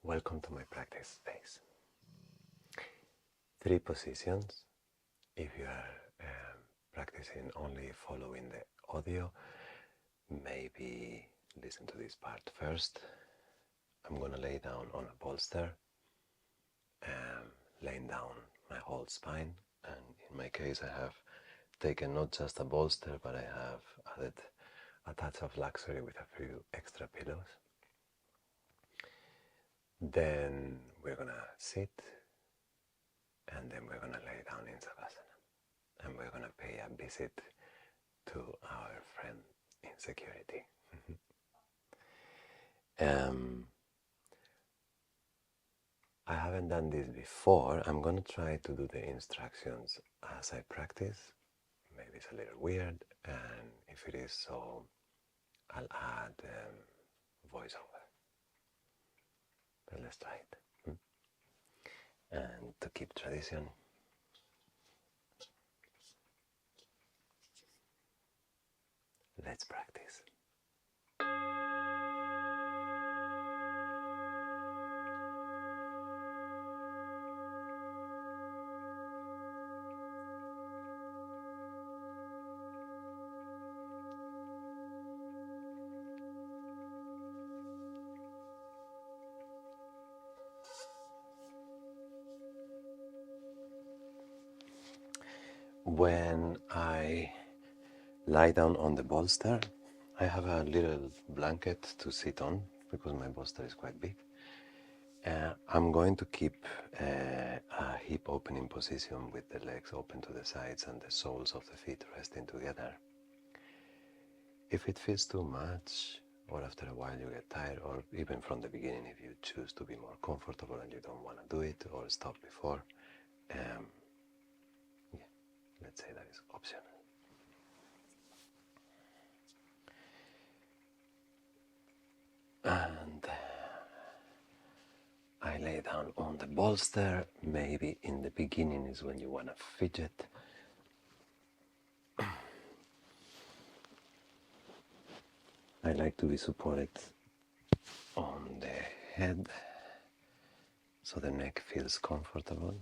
Welcome to my practice space. 3 positions. If you are practicing only following the audio, maybe listen to this part first. I'm going to lay down on a bolster, laying down my whole spine, and in my case I have taken not just a bolster, but I have added a touch of luxury with a few extra pillows. Then we're going to sit, and then we're going to lay down in Savasana, and we're going to pay a visit to our friend Insecurity. I haven't done this before. I'm going to try to do the instructions as I practice. Maybe it's a little weird, and if it is so, I'll add voiceover. But let's try it. And to keep tradition, let's practice. When I lie down on the bolster, I have a little blanket to sit on because my bolster is quite big. I'm going to keep a hip opening position with the legs open to the sides and the soles of the feet resting together. If it feels too much, or after a while you get tired, or even from the beginning if you choose to be more comfortable and you don't want to do it or stop before, let's say that is optional. And I lay down on the bolster. Maybe in the beginning is when you want to fidget. I like to be supported on the head so the neck feels comfortable.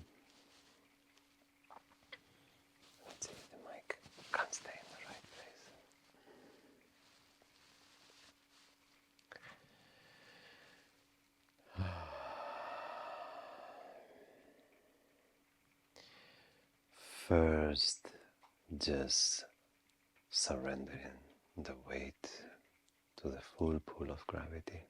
Let's see if the mic can stay in the right place. First, just surrendering the weight to the full pull of gravity.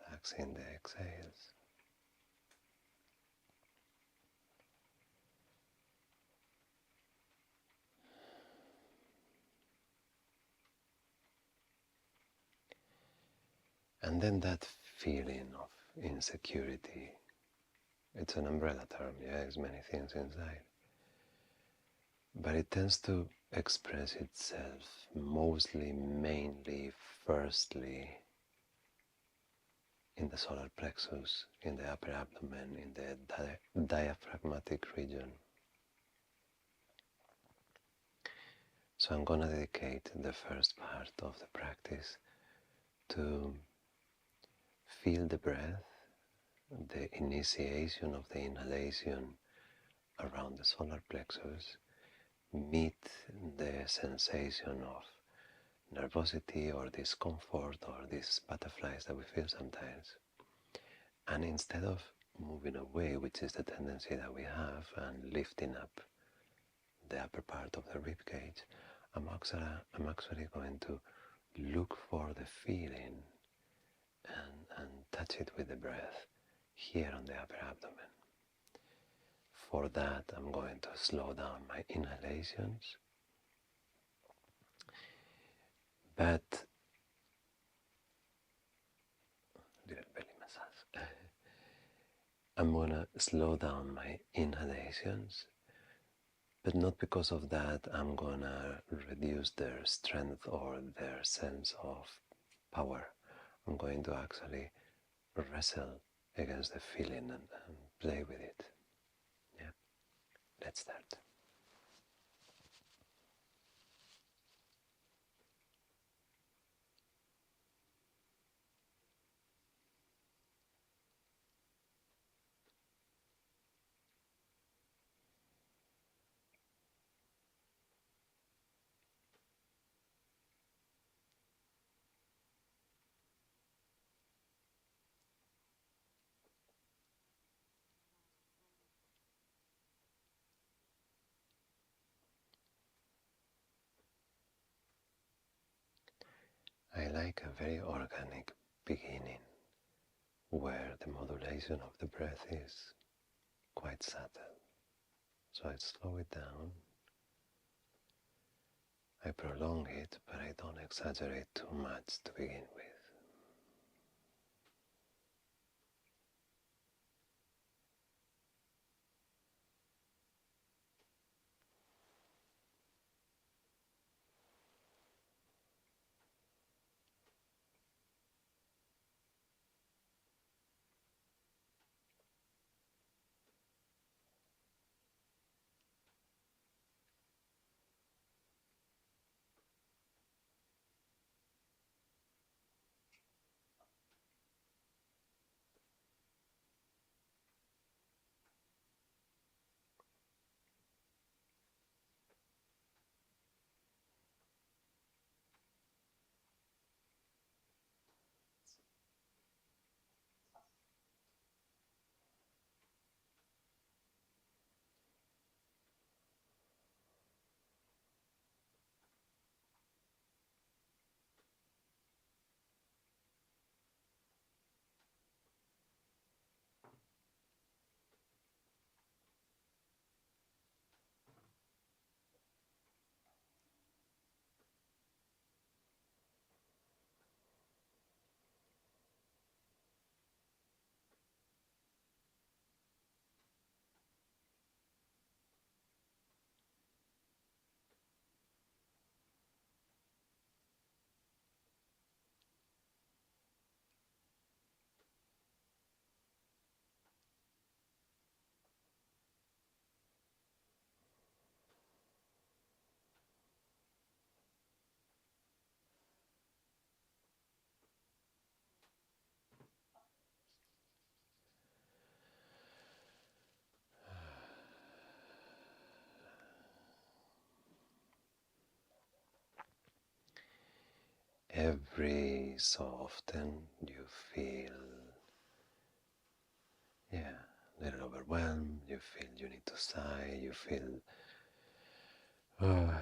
Relaxing the exhales. And then that feeling of insecurity, it's an umbrella term, yeah, there's many things inside. But it tends to express itself mostly, mainly, firstly, in the solar plexus, in the upper abdomen, in the diaphragmatic region. So I'm going to dedicate the first part of the practice to feel the breath, the initiation of the inhalation around the solar plexus, meet the sensation of nervosity or discomfort or these butterflies that we feel sometimes. And instead of moving away, which is the tendency that we have, and lifting up the upper part of the rib cage, I'm actually going to look for the feeling and touch it with the breath here on the upper abdomen. For that, I'm going to slow down my inhalations, but little belly massage. I'm going to slow down my inhalations, but not because of that I'm going to reduce their strength or their sense of power. I'm going to actually wrestle against the feeling and play with it. Yeah, let's start. like a very organic beginning where the modulation of the breath is quite subtle. So I slow it down, I prolong it, but I don't exaggerate too much to begin with. Every so often you feel, a little overwhelmed, you feel you need to sigh, you feel uh,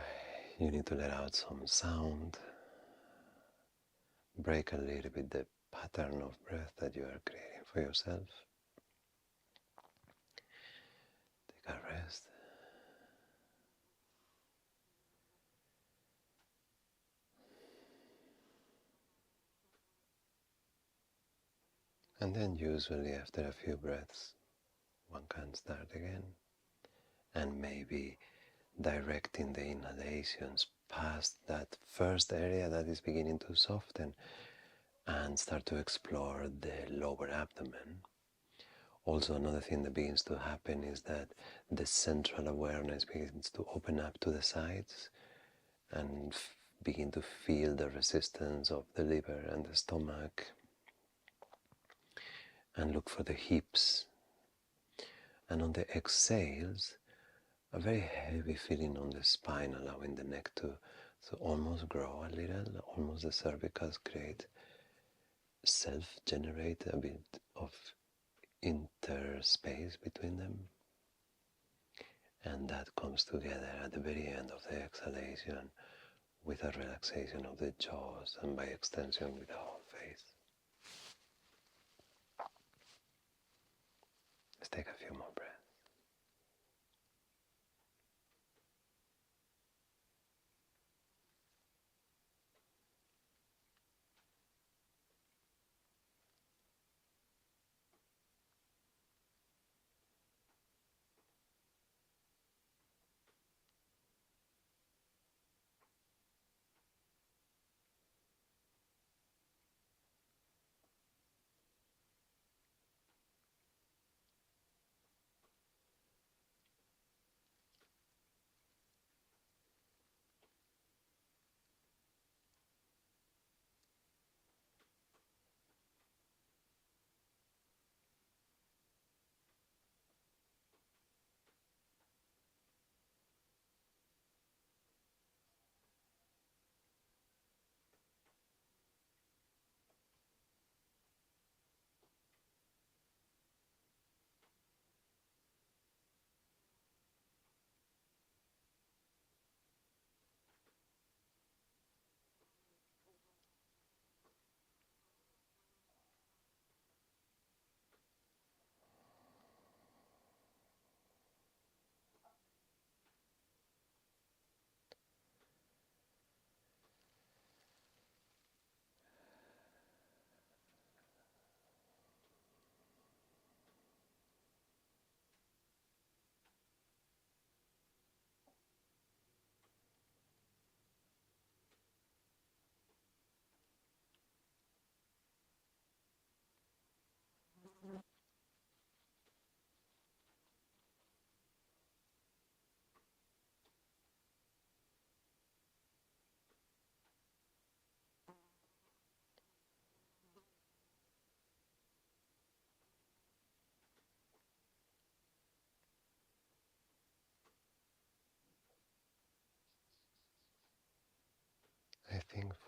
you need to let out some sound, break a little bit the pattern of breath that you are creating for yourself. Take a rest. And then usually after a few breaths, one can start again. And maybe directing the inhalations past that first area that is beginning to soften and start to explore the lower abdomen. Also, another thing that begins to happen is that the central awareness begins to open up to the sides and begin to feel the resistance of the liver and the stomach, and look for the hips. And on the exhales, a very heavy feeling on the spine, allowing the neck to almost grow a little, almost the cervicals create, self-generate a bit of interspace between them. And that comes together at the very end of the exhalation with a relaxation of the jaws and by extension with the whole face. Let's take a few more breaths.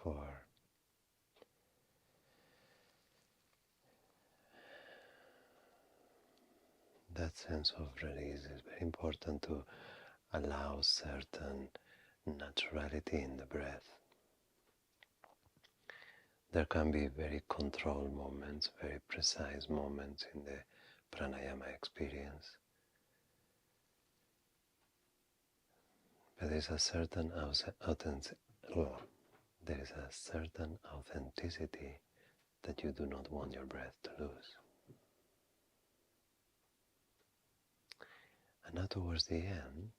before. That sense of release is very important to allow certain naturality in the breath. There can be very controlled moments, very precise moments in the pranayama experience. But there is a certain authenticity that you do not want your breath to lose. And now towards the end,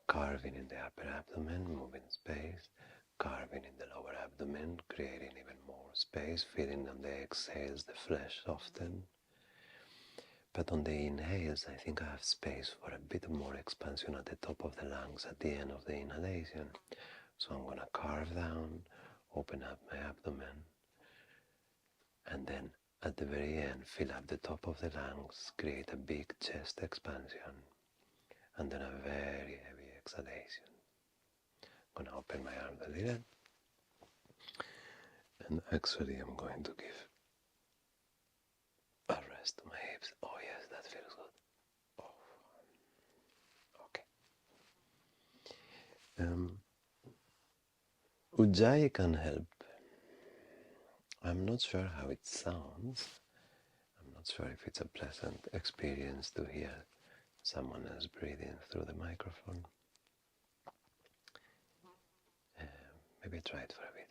carving in the upper abdomen, moving space, carving in the lower abdomen, creating even more space, feeling on the exhales the flesh soften. But on the inhales, I think I have space for a bit more expansion at the top of the lungs at the end of the inhalation. So I'm going to carve down, open up my abdomen, and then at the very end, fill up the top of the lungs, create a big chest expansion, and then a very heavy exhalation. I'm going to open my arms a little, and actually I'm going to give a rest to my hips. Oh yes, that feels good. Ujjayi can help. I'm not sure how it sounds. I'm not sure if it's a pleasant experience to hear someone else breathing through the microphone. Maybe try it for a bit.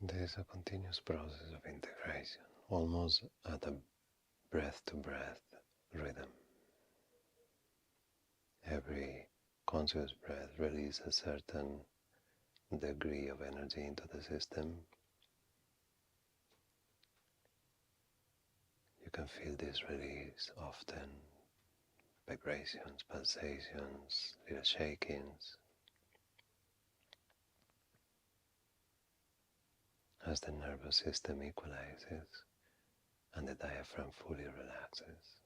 There is a continuous process of integration, almost at a breath-to-breath rhythm. Every conscious breath releases a certain degree of energy into the system. You can feel this release often, vibrations, pulsations, little shakings, as the nervous system equalizes and the diaphragm fully relaxes.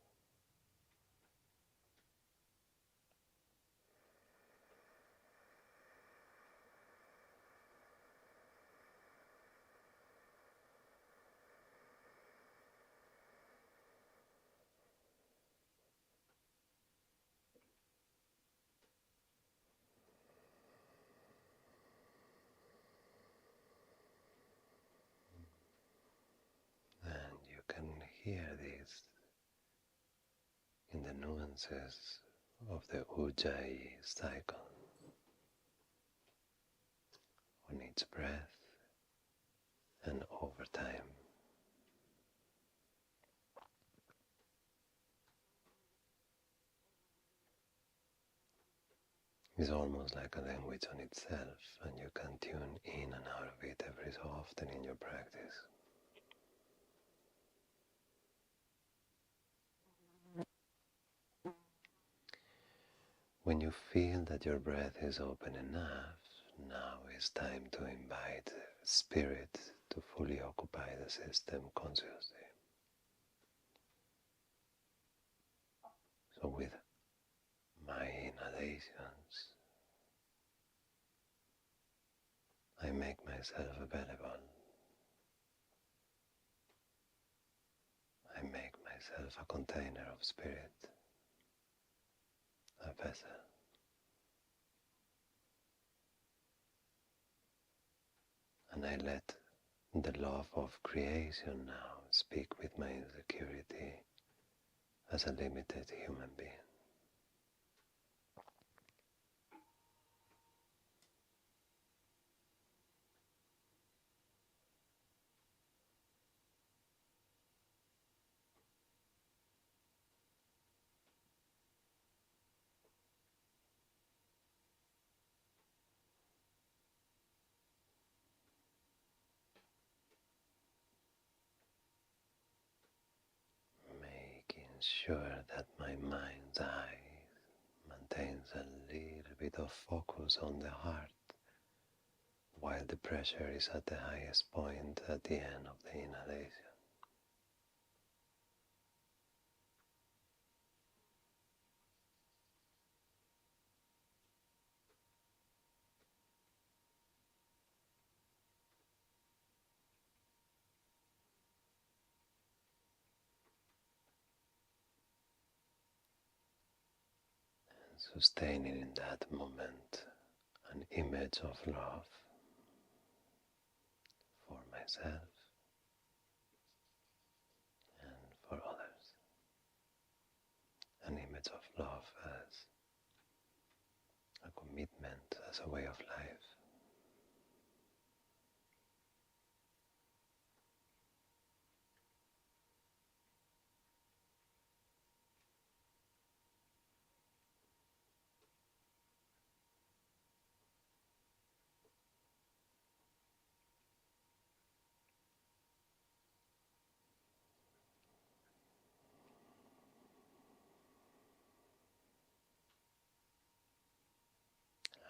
And you can hear this in the nuances of the Ujjayi cycle. On each breath and over time. It's almost like a language on itself, and you can tune in and out of it every so often in your practice. When you feel that your breath is open enough, now it's time to invite spirit to fully occupy the system consciously. So with my inhalations, I make myself available. I make myself a container of spirit, a vessel. And I let the love of creation now speak with my insecurity as a limited human being. Making sure that my mind's eye maintains a little bit of focus on the heart while the pressure is at the highest point at the end of the inhalation. And sustaining in that moment an image of love for myself and for others. An image of love as a commitment, as a way of life.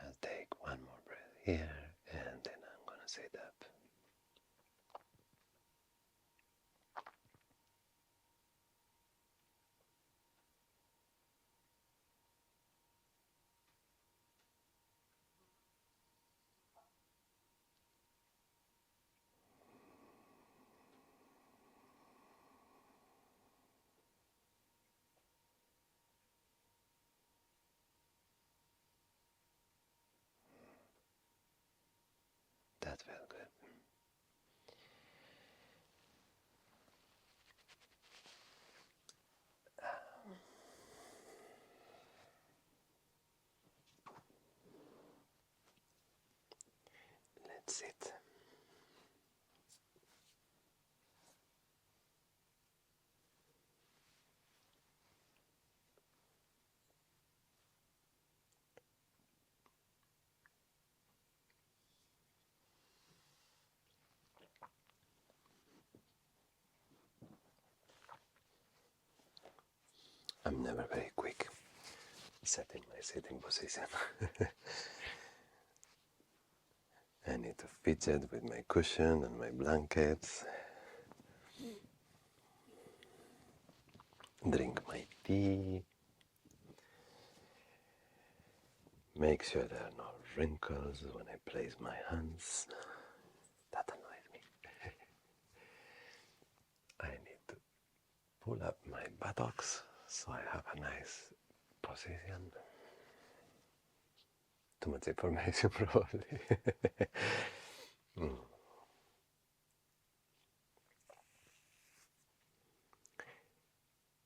I'll take one more breath here and then I'm going to sit up. That felt good. Let's sit. I'm never very quick setting my sitting position. I need to fidget with my cushion and my blankets. Drink my tea. Make sure there are no wrinkles when I place my hands. That annoys me. I need to pull up my buttocks so I have a nice position. Too much information probably.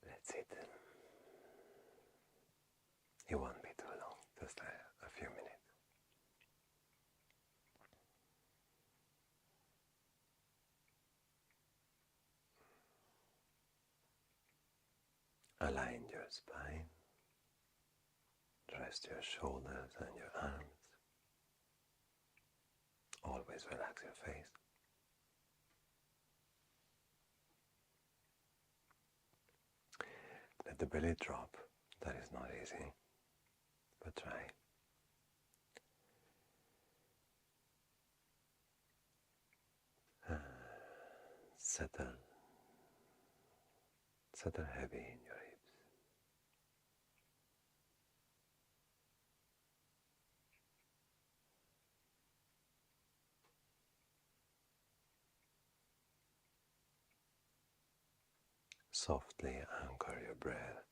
That's it. It won't be too long, just a few minutes. Align your spine. Rest your shoulders and your arms. Always relax your face. Let the belly drop. That is not easy, a try. Settle heavy in your hips. Softly anchor your breath.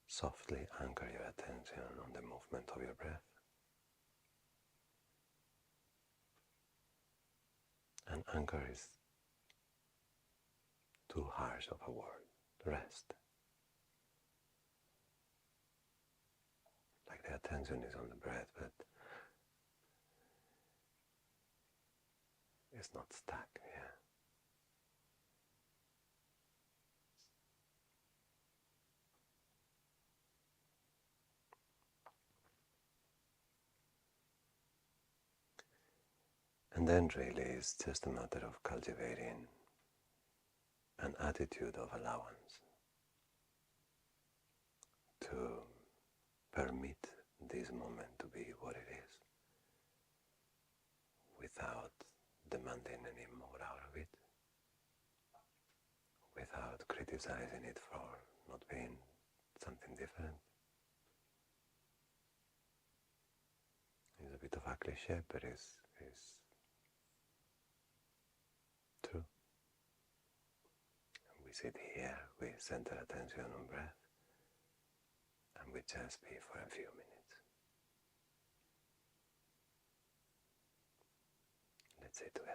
Softly anchor your attention on the movement of your breath. And anchor is too harsh of a word. Rest. Like the attention is on the breath, but it's not stuck, yeah. And then really it's just a matter of cultivating an attitude of allowance to permit this moment to be what it is without demanding any more out of it, without criticizing it for not being something different. It's a bit of a cliche, but it's true. We sit here, we center attention on breath, and we just be for a few minutes. Let's say together.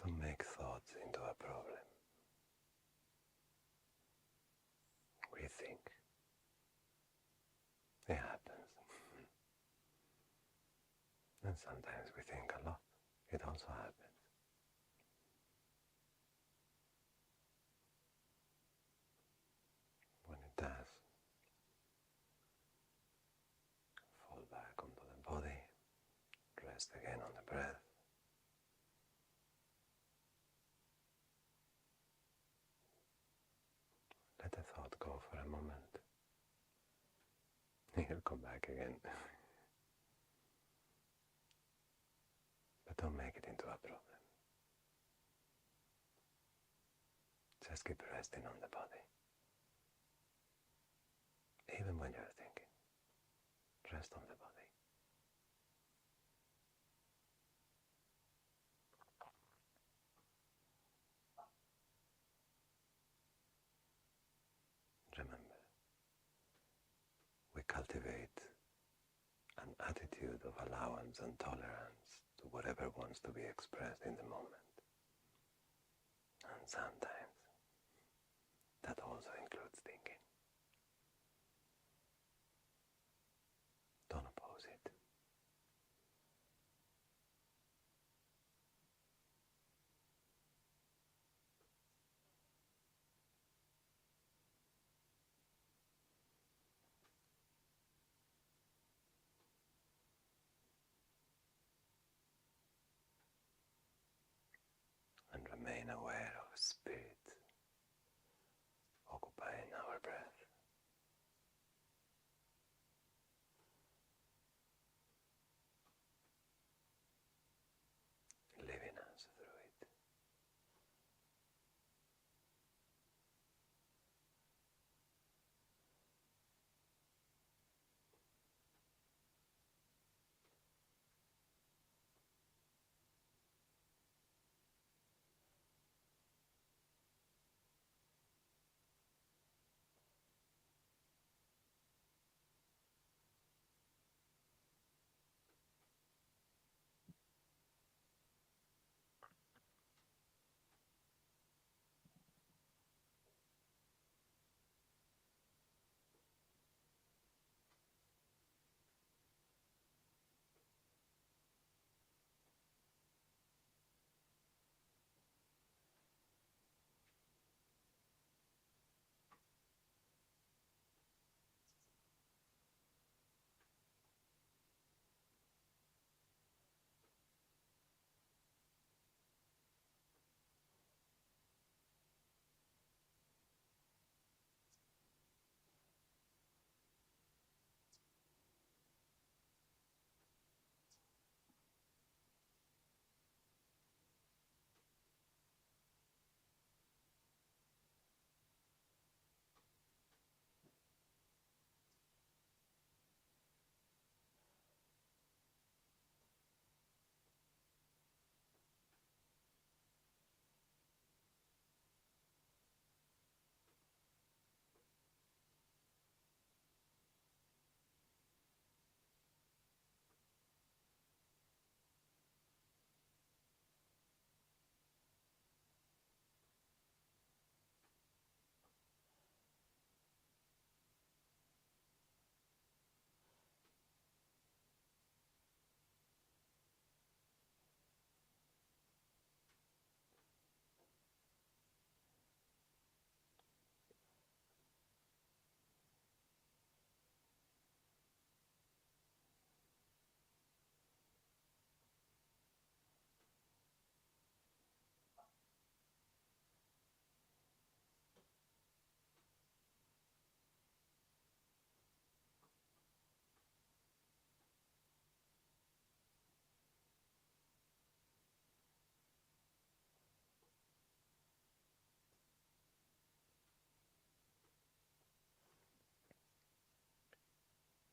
Don't make thoughts into a problem. Rethink. It happens. And sometimes we think a lot. It also happens. When it rest again on the breath. Let the thought go for a moment. He'll come back again. But don't make it into a problem. Just keep resting on the body. Even when you're thinking, rest on the body. Remember, we cultivate an attitude of allowance and tolerance to whatever wants to be expressed in the moment. And sometimes that also includes thinking. Don't oppose it. And remain aware of spirit occupying our breath, leading us through it.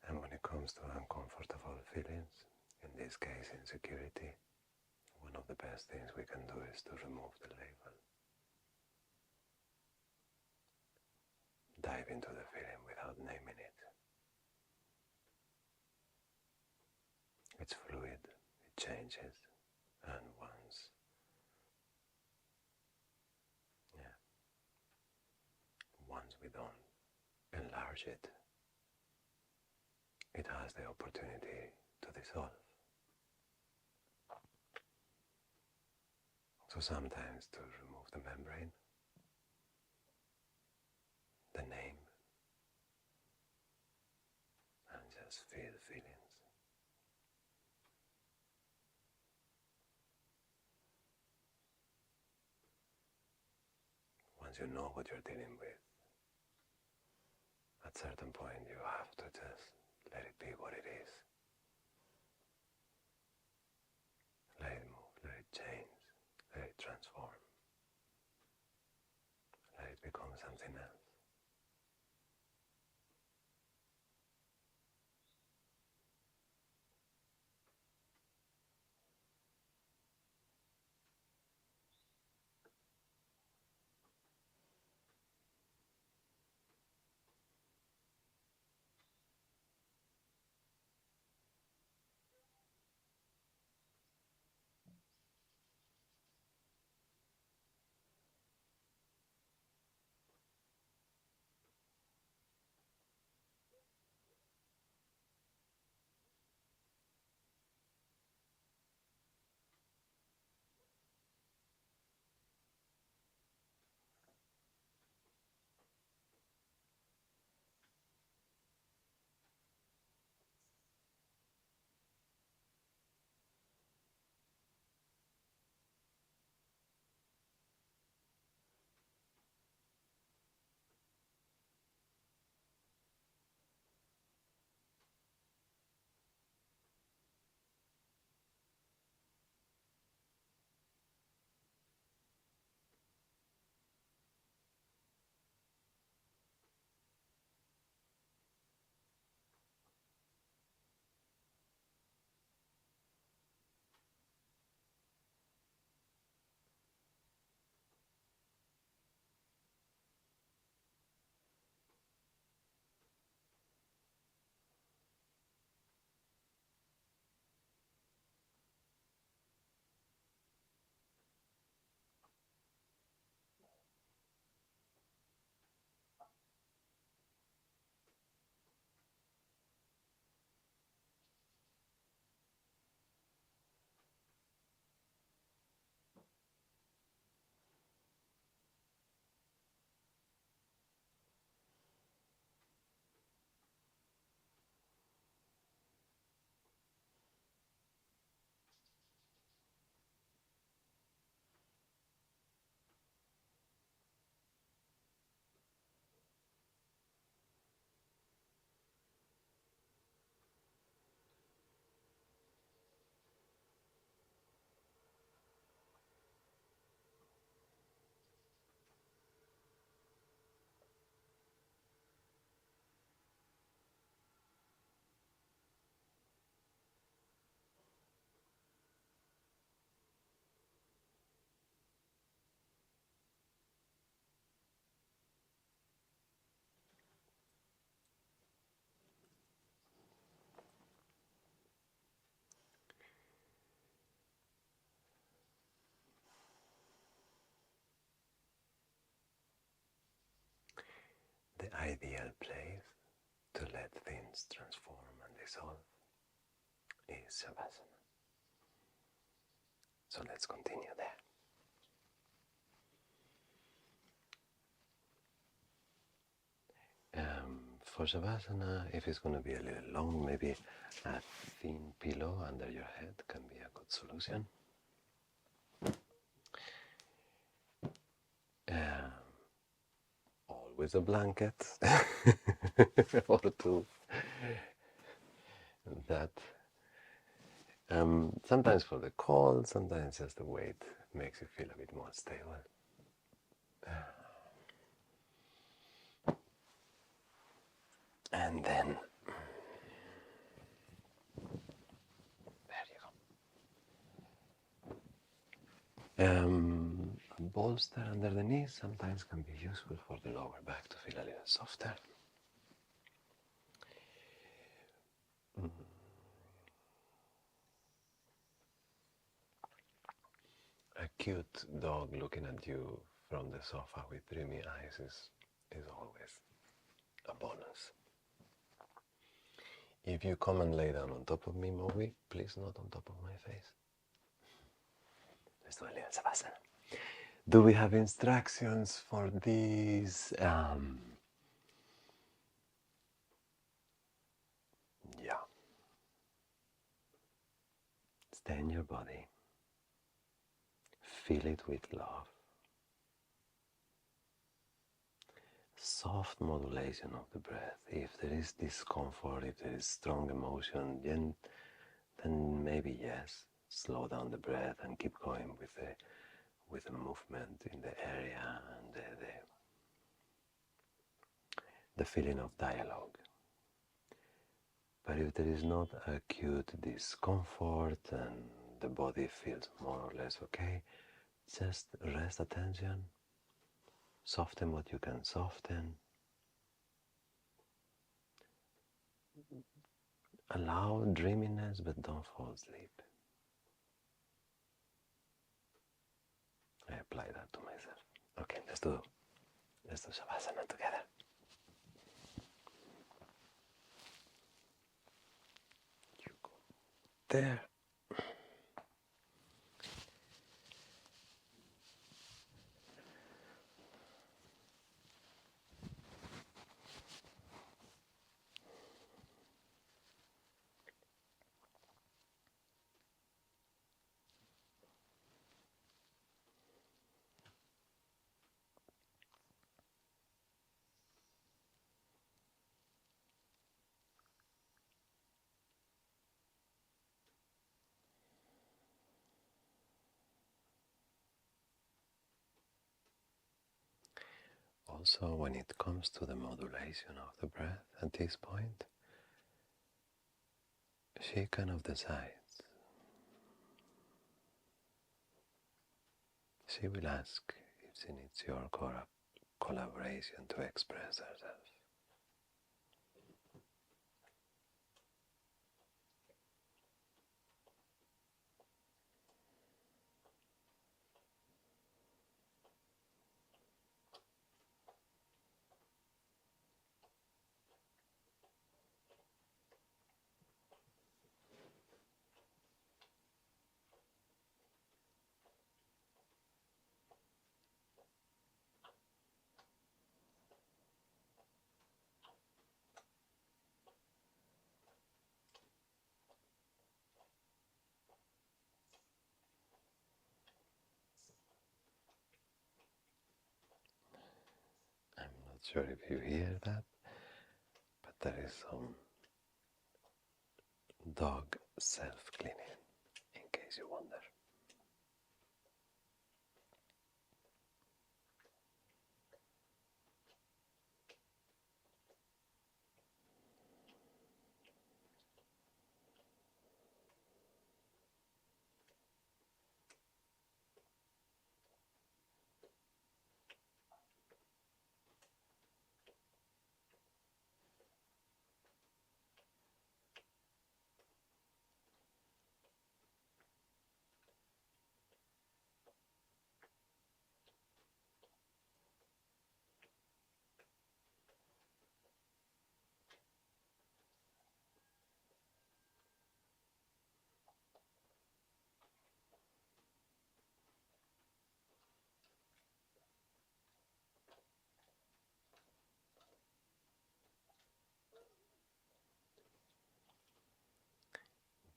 And when it comes to uncomfortable feelings, in this case insecurity, one of the best things we can do is to remove the label. Dive into the feeling without naming it. It's fluid, it changes, and once we don't enlarge it, it has the opportunity to dissolve. So sometimes to remove the membrane, the name, and just feel feelings. you know what you're dealing with. At a certain point you have to just let it be what it is. Let it move, let it change, let it transform, let it become something else. The ideal place to let things transform and dissolve is Shavasana. So let's continue there. For Shavasana, if it's going to be a little long, maybe a thin pillow under your head can be a good solution. Always a blanket or two. That sometimes for the cold, sometimes just the weight makes you feel a bit more stable. And then there you go. A bolster under the knees sometimes can be useful for the lower back to feel a little softer. A cute dog looking at you from the sofa with dreamy eyes is always a bonus. If you come and lay down on top of me, Moby, please not on top of my face. Let's do a little Savasana. Do we have instructions for these? Yeah. Stay in your body. Feel it with love. soft modulation of the breath. If there is discomfort, if there is strong emotion, then maybe yes, slow down the breath and keep going with the movement in the area and the feeling of dialogue. But if there is not acute discomfort and the body feels more or less okay, just rest attention, soften what you can soften, allow dreaminess but don't fall asleep. I apply that to myself. Okay, let's do Shavasana together. You go there. Also, when it comes to the modulation of the breath at this point, she kind of decides. She will ask if she needs your collaboration to express herself. I'm not sure if you hear that, but there is some dog self-cleaning, in case you wonder.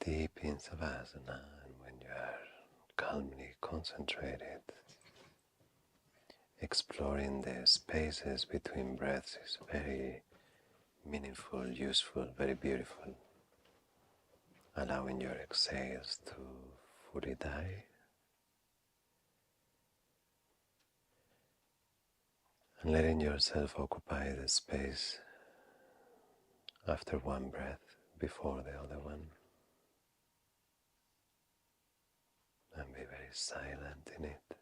Deep in Savasana, and when you are calmly concentrated, exploring the spaces between breaths is very meaningful, useful, very beautiful. Allowing your exhales to fully die. And letting yourself occupy the space after one breath before the other one. And be very silent in it.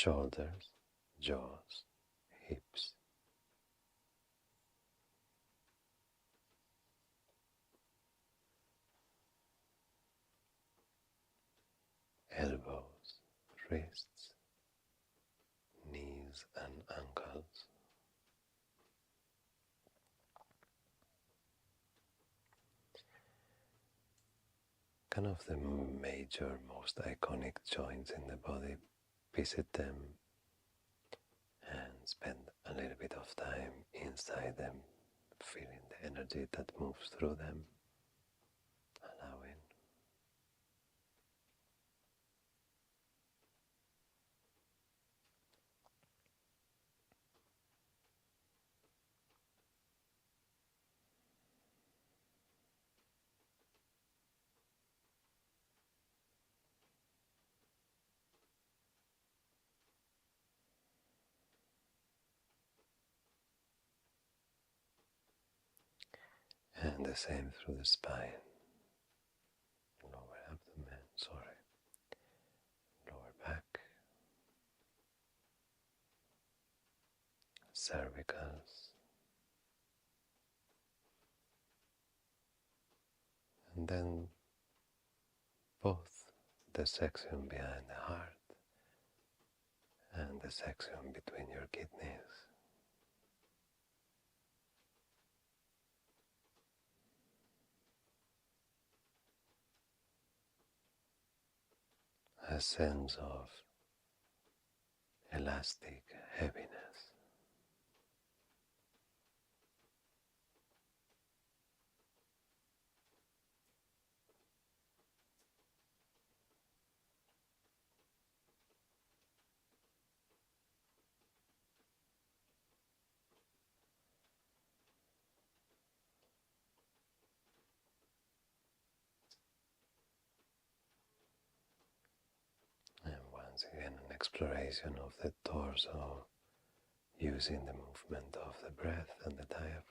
shoulders, jaws, hips, elbows, wrists, knees and ankles. Kind of the major, most iconic joints in the body, visit them and spend a little bit of time inside them, feeling the energy that moves through them, allowing. And the same through the spine, lower abdomen, lower back, cervicals, and then both the section behind the heart and the section between your kidneys. A sense of elastic heaviness. And once again, an exploration of the torso using the movement of the breath and the diaphragm.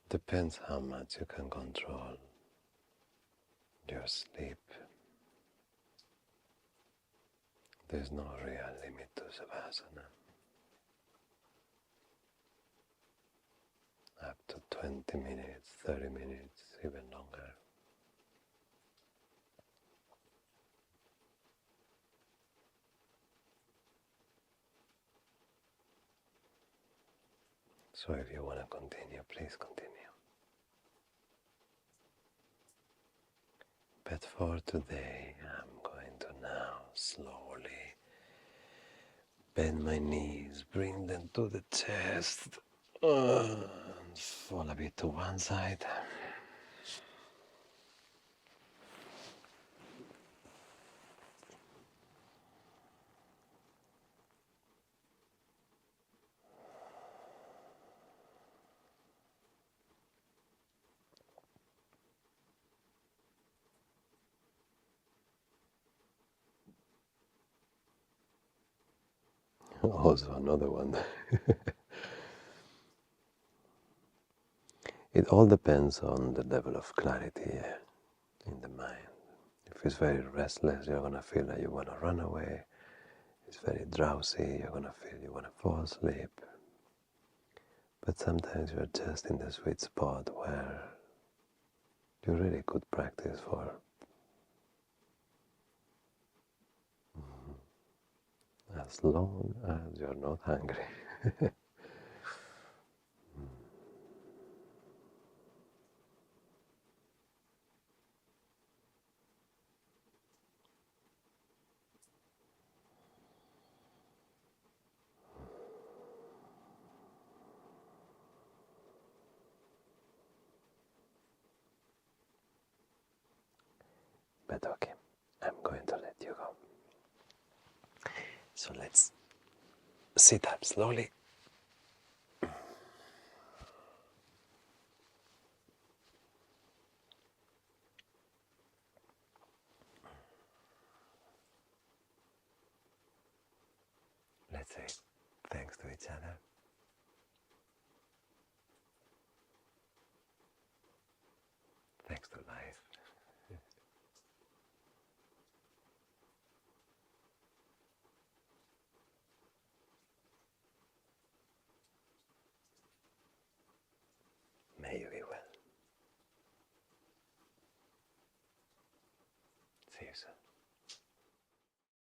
Depends how much you can control your sleep. There's no real limit to Savasana. Up to 20 minutes, 30 minutes, even longer. So if you want to continue, please continue. But for today, I'm going to now Bend my knees, bring them to the chest, and fall a bit to one side. Also another one. It all depends on the level of clarity in the mind. If it's very restless, you're going to feel like you want to run away. It's very drowsy, you're going to feel you want to fall asleep. But sometimes you're just in the sweet spot where you really could practice for as long as you're not hungry. But okay, I'm going to let you go. So let's sit up slowly. Let's say thanks to each other. Thanks to life. May you be well. See you soon.